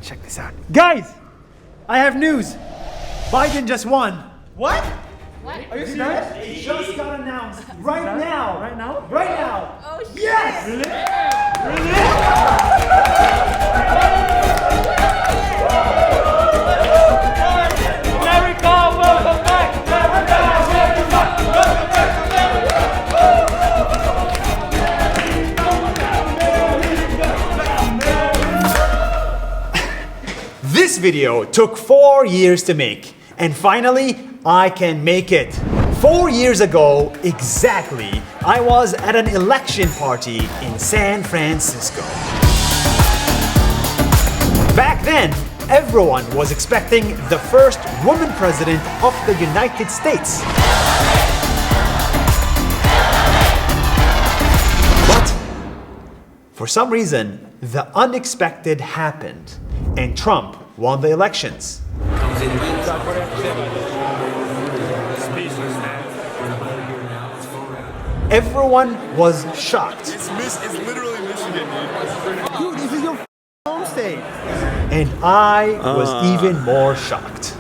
check this out. Guys, I have news. Biden just won. What? Are you serious? It just got announced. Right now. Right now? Right now. Oh shit! Yes! America, welcome back! This video took 4 years to make, and finally, I can make it. 4 years ago, exactly, I was at an election party in San Francisco. Back then, everyone was expecting the first woman president of the United States. But for some reason, the unexpected happened, and Trump won the elections. Everyone was shocked. It's literally Michigan, dude. Dude, this is your home state. And I was even more shocked.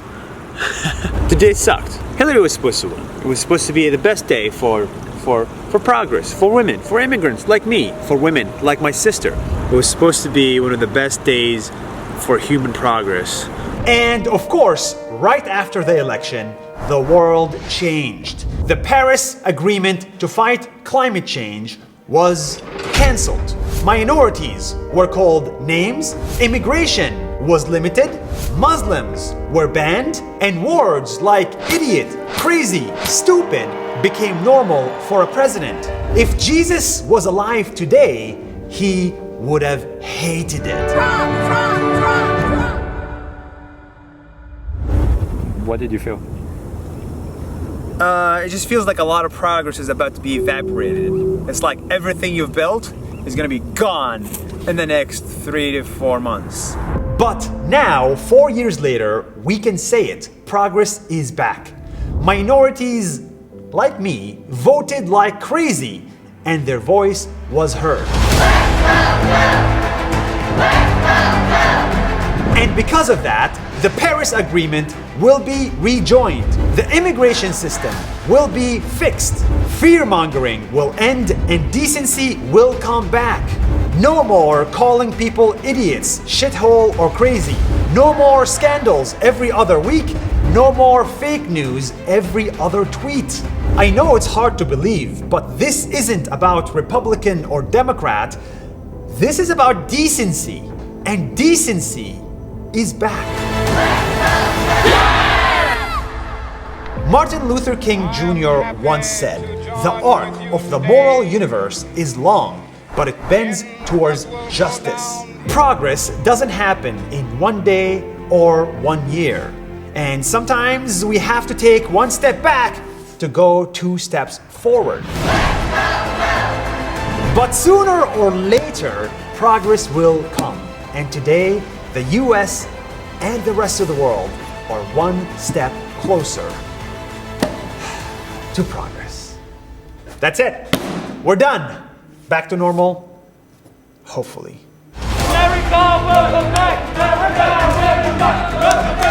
The day sucked. Hillary was supposed to win. It was supposed to be the best day for progress, for women, for immigrants like me, for women like my sister. It was supposed to be one of the best days for human progress. And of course, right after the election, the world changed. The Paris Agreement to fight climate change was cancelled. Minorities were called names, immigration was limited, Muslims were banned, and words like idiot, crazy, stupid became normal for a president. If Jesus was alive today, he would have hated it. What did you feel? It just feels like a lot of progress is about to be evaporated. It's like everything you've built is gonna be gone in the next 3 to 4 months. But now, 4 years later, we can say it. Progress is back. Minorities, like me, voted like crazy, and their voice was heard. And because of that, the Paris Agreement will be rejoined. The immigration system will be fixed. Fear-mongering will end and decency will come back. No more calling people idiots, shithole, or crazy. No more scandals every other week. No more fake news every other tweet. I know it's hard to believe, but this isn't about Republican or Democrat. This is about decency. And decency is back. Martin Luther King Jr. once said, "The arc of the moral universe is long, but it bends towards justice." Progress doesn't happen in 1 day or 1 year. And sometimes we have to take 1 step back to go 2 steps forward. But sooner or later, progress will come. And today, the US and the rest of the world are 1 step closer to progress. That's it. We're done. Back to normal. Hopefully. America, welcome back! America, welcome back!